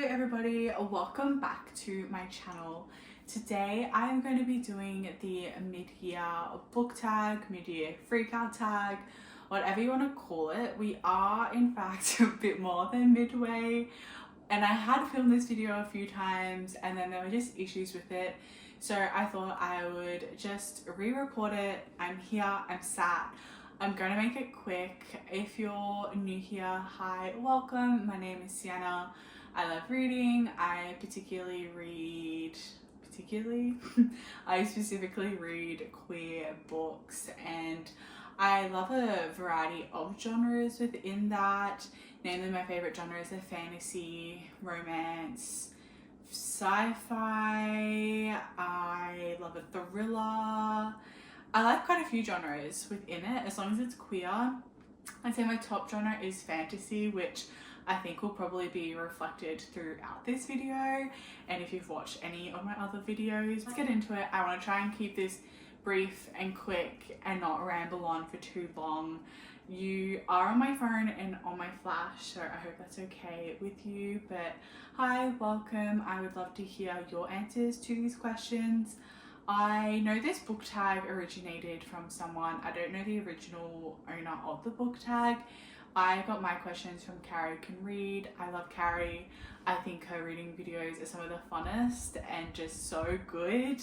everybody, welcome back to my channel. Today I'm going to be doing the mid-year book tag, mid-year freakout tag, whatever you want to call it. We are in fact a bit more than midway, and I had filmed this video a few times and then there were just issues with it, so I thought I would just re-record it. I'm here, I'm sat. I'm going to make it quick. If you're new here, hi, welcome. My name is Sienna. I love reading. I specifically read queer books, and I love a variety of genres within that. Namely, my favorite genres are fantasy, romance, sci-fi. I love a thriller. I like quite a few genres within it, as long as it's queer. I'd say my top genre is fantasy, which I think will probably be reflected throughout this video. And if you've watched any of my other videos, let's get into it. I want to try and keep this brief and quick and not ramble on for too long. You are on my phone and on my flash, so I hope that's okay with you. But hi, welcome. I would love to hear your answers to these questions. I know this book tag originated from someone. I don't know the original owner of the book tag. I got my questions from Carrie Can Read. I love Carrie. I think her reading videos are some of the funnest and just so good.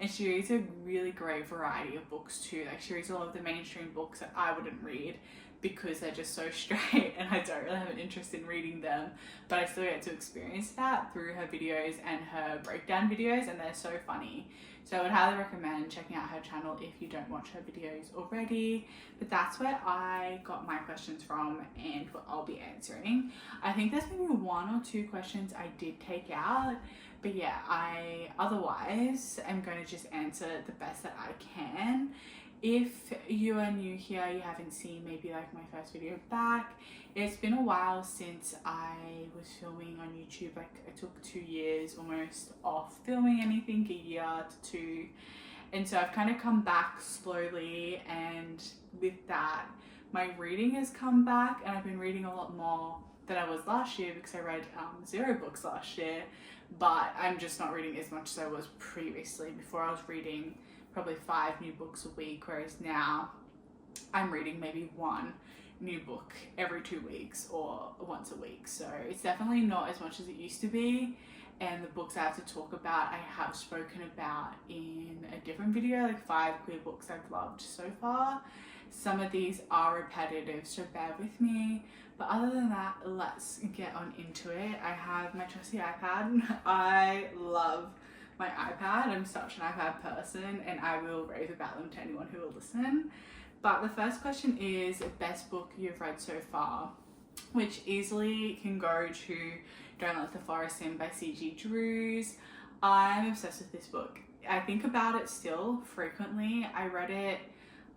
And she reads a really great variety of books too. Like, she reads a lot of the mainstream books that I wouldn't read because they're just so straight and I don't really have an interest in reading them, but I still get to experience that through her videos and her breakdown videos, and they're so funny. So I would highly recommend checking out her channel if you don't watch her videos already. But that's where I got my questions from and what I'll be answering. I think there's maybe one or two questions I did take out, but yeah, I otherwise am going to just answer the best that I can. If you are new here, you haven't seen maybe like my first video back, it's been a while since I was filming on YouTube. Like, I took 2 years almost off filming anything, a year to 2, and so I've kind of come back slowly, and with that my reading has come back, and I've been reading a lot more than I was last year because I read 0 books last year, but I'm just not reading as much as I was previously. Before, I was reading probably 5 new books a week, whereas now I'm reading maybe 1 new book every 2 weeks or once a week. So it's definitely not as much as it used to be, and the books I have to talk about I have spoken about in a different video, like 5 queer books I've loved so far. Some of these are repetitive, so bear with me, but other than that, let's get on into it. I have my trusty iPad. I love my iPad. I'm such an iPad person, and I will rave about them to anyone who will listen. But the first question is best book you've read so far, which easily can go to Don't Let the Forest In by C.G. Drews. I'm obsessed with this book. I think about it still frequently. I read it,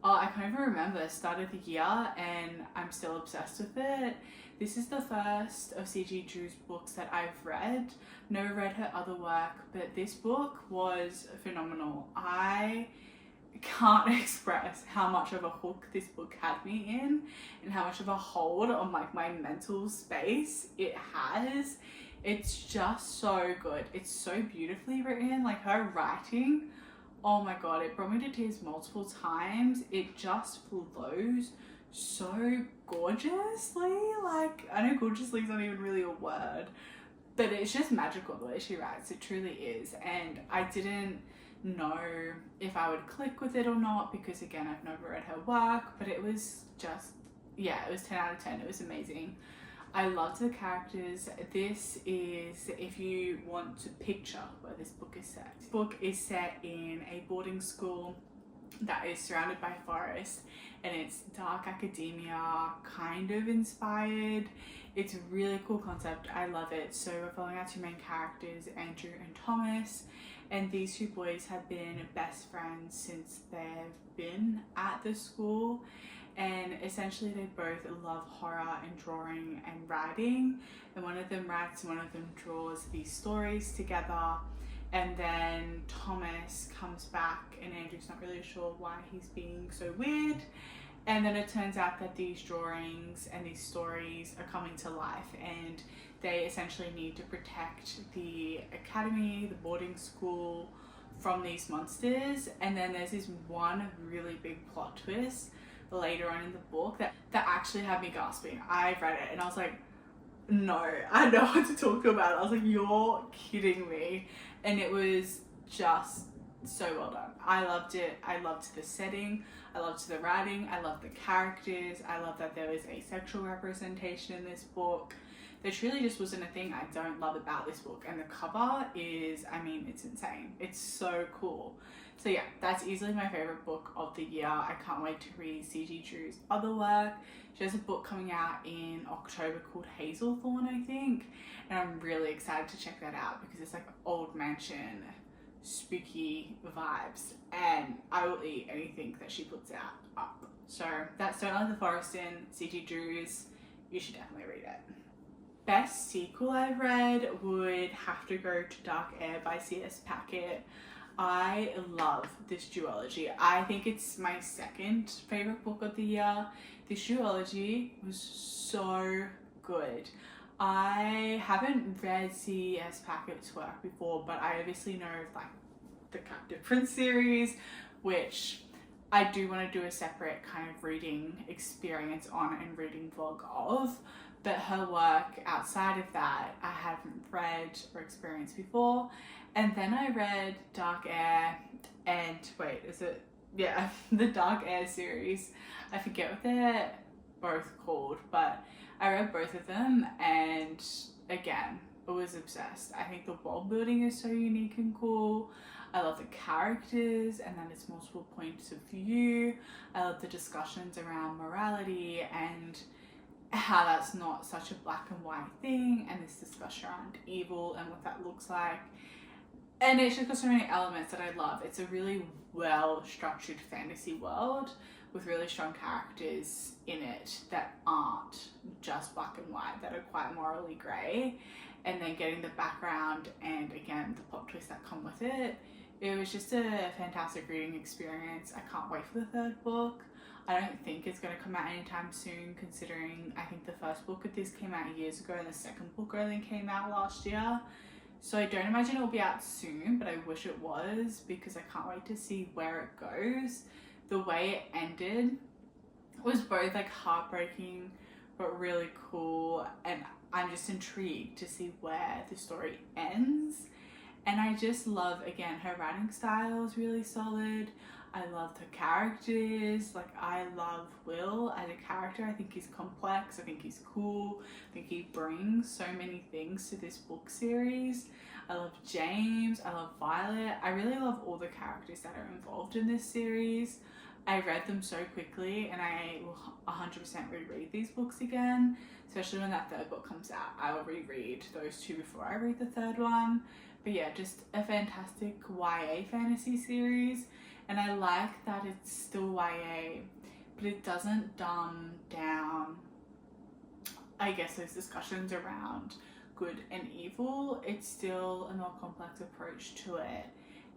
I can't even remember, start of the year, and I'm still obsessed with it. This is the first of C.G. Drews' books that I've read. Never read her other work, but this book was phenomenal. I can't express how much of a hook this book had me in, and how much of a hold on like my mental space it has. It's just so good. It's so beautifully written. Like, her writing, oh my god, it brought me to tears multiple times. It just flows so gorgeously. Like, I know gorgeously is not even really a word, but it's just magical the way she writes. It truly is. And I didn't know if I would click with it or not because, again, I've never read her work, but it was just, yeah, it was 10 out of 10. It was amazing. I loved the characters. This is, if you want to picture where this book is set. This book is set in a boarding school that is surrounded by forest, and it's dark academia kind of inspired. It's a really cool concept. I love it. So we're following our 2 main characters, Andrew and Thomas, and these 2 boys have been best friends since they've been at the school, and essentially they both love horror and drawing and writing, and one of them writes and one of them draws these stories together. And then Thomas comes back and Andrew's not really sure why he's being so weird, and then it turns out that these drawings and these stories are coming to life, and they essentially need to protect the academy, the boarding school, from these monsters. And then there's this one really big plot twist later on in the book that actually had me gasping. I read it and I was like, no, I know what to talk about. I was like, you're kidding me. And it was just so well done. I loved it. I loved the setting. I loved the writing. I loved the characters. I loved that there was asexual representation in this book. There truly just wasn't a thing I don't love about this book. And the cover is, I mean, it's insane. It's so cool. So yeah, that's easily my favorite book of the year. I can't wait to read C.G. Drew's other work. She has a book coming out in October called Hazelthorn, I think. And I'm really excited to check that out because it's like old mansion, spooky vibes. And I will eat anything that she puts out up. So that's Don't Let the Forest In, C.G. Drew's. You should definitely read it. Best sequel I've read would have to go to Dark Air by C.S. Packet. I love this duology. I think it's my second favorite book of the year. This duology was so good. I haven't read C.S. Packett's work before, but I obviously know of like the Captive Prince series, which I do want to do a separate kind of reading experience on and reading vlog of. But her work outside of that, I haven't read or experienced before. And then I read Dark Air and, wait, is it? Yeah, the Dark Air series. I forget what they're both called, but I read both of them and again, I was obsessed. I think the world building is so unique and cool. I love the characters and then it's multiple points of view. I love the discussions around morality and how that's not such a black and white thing, and this discussion around evil and what that looks like. And it's just got so many elements that I love. It's a really well structured fantasy world with really strong characters in it that aren't just black and white, that are quite morally grey. And then getting the background and again the plot twists that come with it. It was just a fantastic reading experience. I can't wait for the third book. I don't think it's going to come out anytime soon, considering I think the first book of this came out years ago and the second book only came out last year. So I don't imagine it will be out soon, but I wish it was because I can't wait to see where it goes. The way it ended was both like heartbreaking but really cool, and I'm just intrigued to see where the story ends. And I just love, again, her writing style is really solid. I love the characters. Like, I love Will as a character. I think he's complex. I think he's cool. I think he brings so many things to this book series. I love James. I love Violet. I really love all the characters that are involved in this series. I read them so quickly and I will 100% reread these books again, especially when that third book comes out. I will reread those two before I read the third one. But yeah, just a fantastic YA fantasy series. And I like that it's still YA, but it doesn't dumb down, I guess, those discussions around good and evil. It's still a more complex approach to it.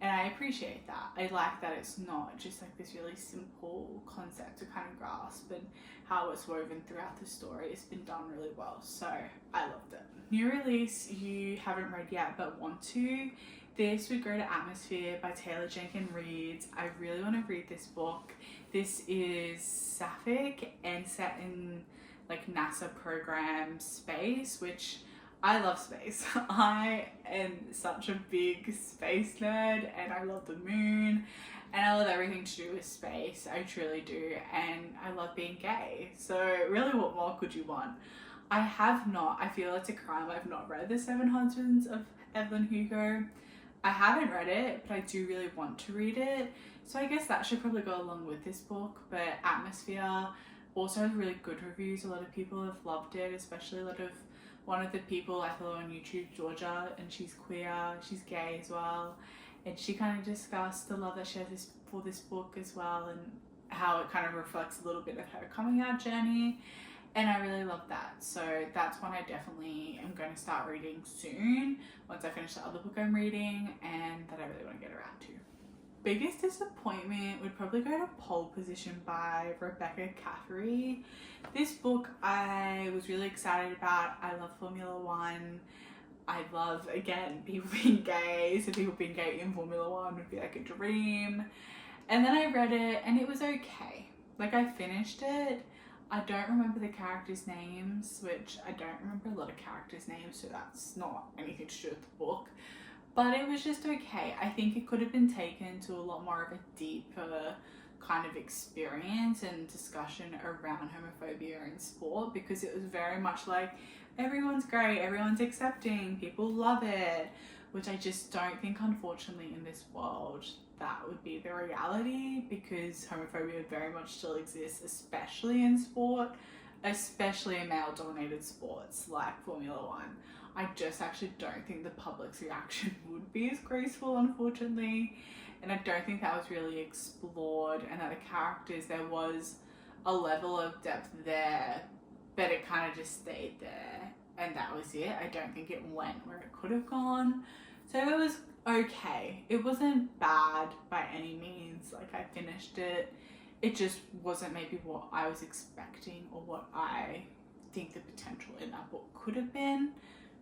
And I appreciate that. I like that it's not just like this really simple concept to kind of grasp, and how it's woven throughout the story. It's been done really well. So I loved it. New release you haven't read yet but want to. This would go to Atmosphere by Taylor Jenkins Reid. I really want to read this book. This is sapphic and set in like NASA program space, which I love space. I am such a big space nerd and I love the moon and I love everything to do with space. I truly do. And I love being gay. So really, what more could you want? I have not, I feel it's a crime I've not read The Seven Husbands of Evelyn Hugo. I haven't read it, but I do really want to read it. So I guess that should probably go along with this book. But Atmosphere also has really good reviews. A lot of people have loved it, especially one of the people I follow on YouTube, Georgia, and she's queer, she's gay as well. And she kind of discussed the love that she has for this book as well, and how it kind of reflects a little bit of her coming out journey. And I really love that. So that's one I definitely am going to start reading soon, once I finish the other book I'm reading and that I really want to get around to. Biggest disappointment would probably go to Pole Position by Rebecca Caffrey. This book I was really excited about. I love Formula One. I love, again, people being gay, so people being gay in Formula One would be like a dream. And then I read it and it was okay. Like, I finished it. I don't remember the characters' names, which I don't remember a lot of characters' names, so that's not anything to do with the book. But it was just okay. I think it could have been taken to a lot more of a deeper kind of experience and discussion around homophobia in sport, because it was very much like, everyone's great, everyone's accepting, people love it, which I just don't think, unfortunately, in this world that would be the reality, because homophobia very much still exists, especially in sport, especially in male dominated sports like Formula One. I just actually don't think the public's reaction would be as graceful, unfortunately, and I don't think that was really explored, and that the characters, there was a level of depth there, but it kind of just stayed there, and that was it. I don't think it went where it could have gone. So it was okay. It wasn't bad by any means. Like, I finished it. It just wasn't maybe what I was expecting or what I think the potential in that book could have been.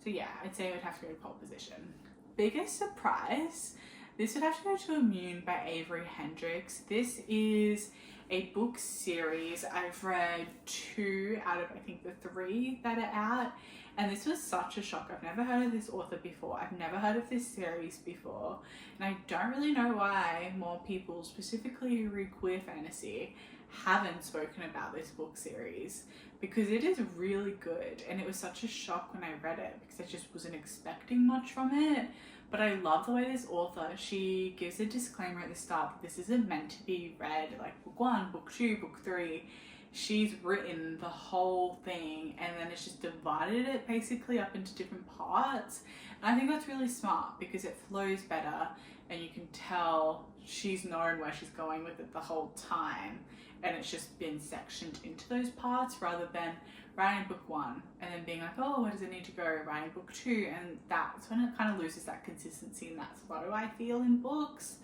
So yeah, I'd say it would have to go to Pole Position. Biggest surprise, this would have to go to Immune by Avery Hendricks. This is a book series. I've read 2 out of, I think, the 3 that are out, and this was such a shock. I've never heard of this author before. I've never heard of this series before, and I don't really know why more people, specifically who read queer fantasy, haven't spoken about this book series, because it is really good, and it was such a shock when I read it because I just wasn't expecting much from it. But I love the way this author, she gives a disclaimer at the start that this isn't meant to be read like book 1, book 2, book 3. She's written the whole thing, and then it's just divided it basically up into different parts. And I think that's really smart, because it flows better and you can tell she's known where she's going with it the whole time, and it's just been sectioned into those parts, rather than writing book 1 and then being like, oh, where does it need to go, writing book 2, and that's when it kind of loses that consistency and that flow, I feel, in books.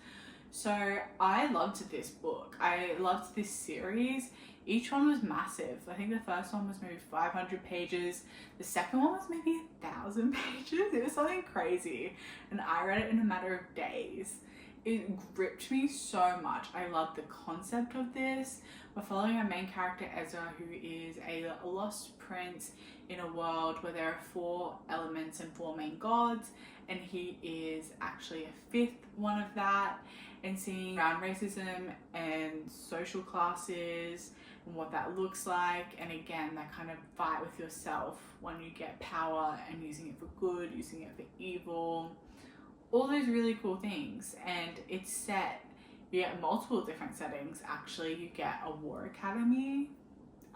So I loved this book. I loved this series. Each one was massive. I think the first one was maybe 500 pages. The second one was maybe 1,000 pages. It was something crazy. And I read it in a matter of days. It gripped me so much. I love the concept of this. We're following our main character, Ezra, who is a lost prince in a world where there are 4 elements and 4 main gods, and he is actually a 5th one of that. And seeing around racism and social classes and what that looks like, and again, that kind of fight with yourself when you get power and using it for good, using it for evil, all those really cool things. And it's set, you get multiple different settings. Actually, you get a war academy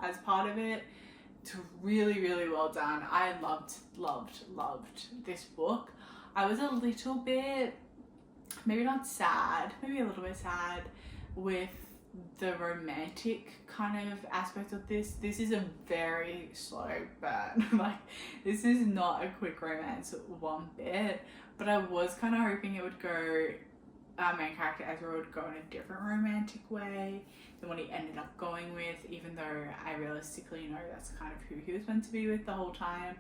as part of it. It's really, really well done. I loved this book. I was a little bit, maybe not sad, maybe a little bit sad with the romantic kind of aspect of this. This is a very slow burn. Like, this is not a quick romance one bit, but I was kind of hoping it would go, our main character Ezra would go in a different romantic way than what he ended up going with, even though I realistically know that's kind of who he was meant to be with the whole time.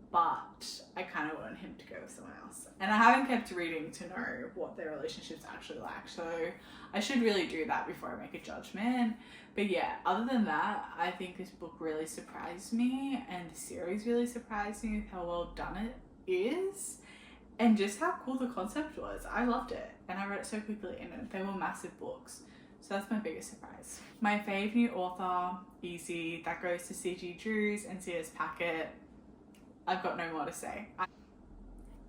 But I kind of want him to go with someone else. And I haven't kept reading to know what their relationship's actually like, so I should really do that before I make a judgment. But yeah, other than that, I think this book really surprised me, and the series really surprised me with how well done it is, and just how cool the concept was. I loved it, and I read it so quickly, and they were massive books. So that's my biggest surprise. My fave new author, easy, that goes to C.G. Drews and C.S. Packet. I've got no more to say.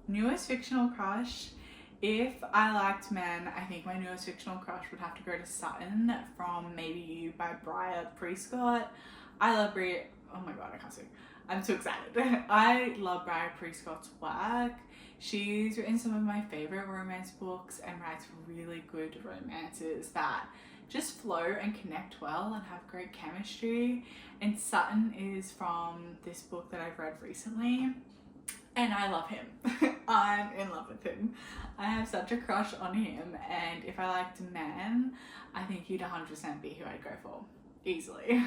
Newest fictional crush. If I liked men, I think my newest fictional crush would have to go to Sutton from Maybe You by Bria Prescott. I love Bria. Oh my god, I can't speak. I'm too excited. I love Bria Prescott's work. She's written some of my favorite romance books and writes really good romances that just flow and connect well and have great chemistry. And Sutton is from this book that I've read recently, and I love him. I'm in love with him. I have such a crush on him, and if I liked men, I think he'd 100% be who I'd go for. Easily.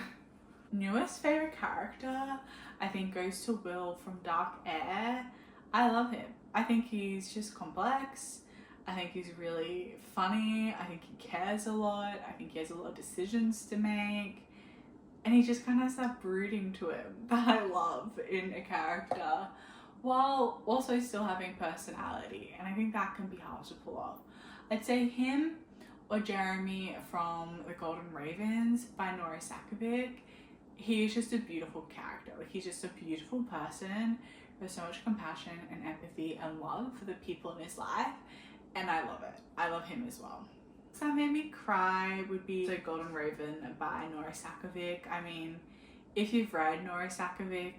Newest favourite character, I think, goes to Will from Dark Air. I love him. I think he's just complex. I think he's really funny. I think he cares a lot. I think he has a lot of decisions to make. And he just kind of has that brooding to him that I love in a character, while also still having personality. And I think that can be hard to pull off. I'd say him or Jeremy from The Golden Ravens by Nora Sakovic. He is just a beautiful character. Like, he's just a beautiful person with so much compassion and empathy and love for the people in his life. And I love it. I love him as well. So that made me cry would be The Golden Raven by Nora Sakovic. I mean, if you've read Nora Sakovic,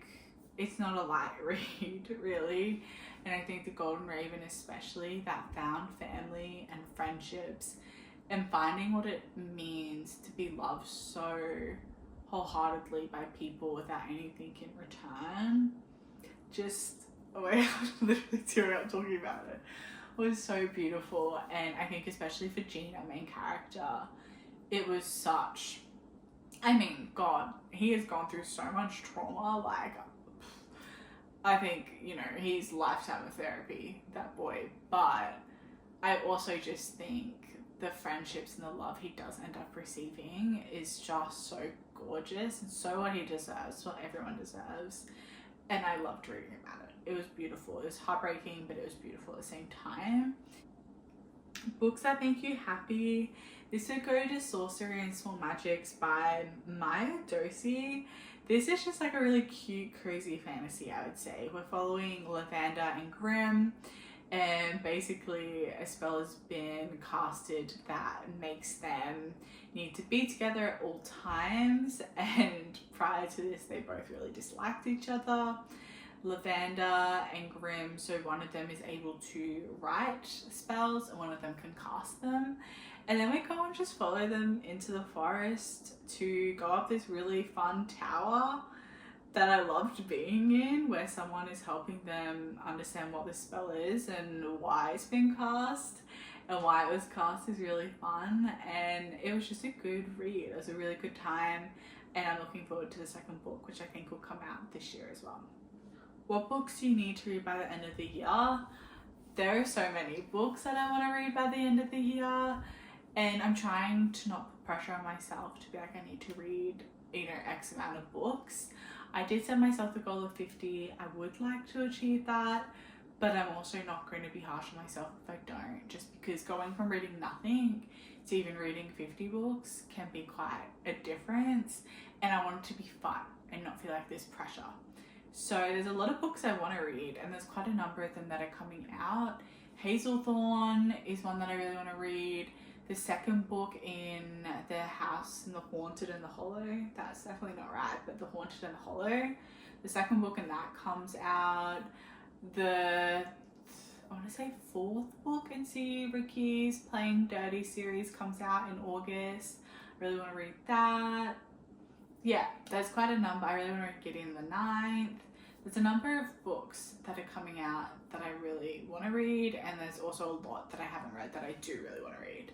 it's not a light read, really. And I think The Golden Raven especially, that found family and friendships and finding what it means to be loved so wholeheartedly by people without anything in return. Just, oh my god, literally tearing up talking about it. Was so beautiful. And I think especially for Gina, main character, it was such, I mean, God, he has gone through so much trauma. Like, I think, you know, he's lifetime of therapy, that boy. But I also just think the friendships and the love he does end up receiving is just so gorgeous and so what he deserves, what everyone deserves. And I loved reading about it. It was beautiful. It was heartbreaking, but it was beautiful at the same time. Books that make you happy. This would go to Sorcery and Small Magics by Maya Dorsey. This is just like a really cute, crazy fantasy, I would say. We're following Lavender and Grimm, and basically a spell has been casted that makes them need to be together at all times, and prior to this they both really disliked each other. Lavender and Grimm, so one of them is able to write spells and one of them can cast them, and then we go and just follow them into the forest to go up this really fun tower that I loved being in, where someone is helping them understand what the spell is and why it's been cast, and why it was cast is really fun. And it was just a good read. It was a really good time, and I'm looking forward to the second book, which I think will come out this year as well. What books do you need to read by the end of the year? There are so many books that I want to read by the end of the year, and I'm trying to not put pressure on myself to be like, I need to read, you know, X amount of books. I did set myself the goal of 50. I would like to achieve that, but I'm also not going to be harsh on myself if I don't, just because going from reading nothing to even reading 50 books can be quite a difference, and I want it to be fun and not feel like there's pressure. So there's a lot of books I want to read, and there's quite a number of them that are coming out. Hazelthorn is one that I really want to read. The second book in The House and the Haunted and the Hollow, that's definitely not right, but The Haunted and the Hollow, the second book in that comes out. I want to say fourth book in C. Ricky's Playing Dirty series comes out in August. I really want to read that. Yeah, there's quite a number. I really want to read Gideon the Ninth. There's a number of books that are coming out that I really want to read, and there's also a lot that I haven't read that I do really want to read.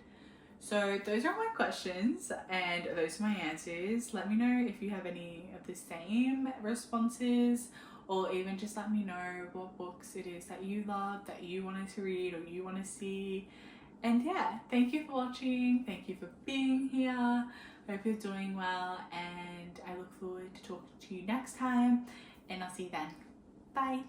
So those are my questions, and those are my answers. Let me know if you have any of the same responses, or even just let me know what books it is that you love, that you wanted to read or you want to see. And yeah, thank you for watching. Thank you for being here. Hope you're doing well, and I look forward to talking to you next time, and I'll see you then. Bye.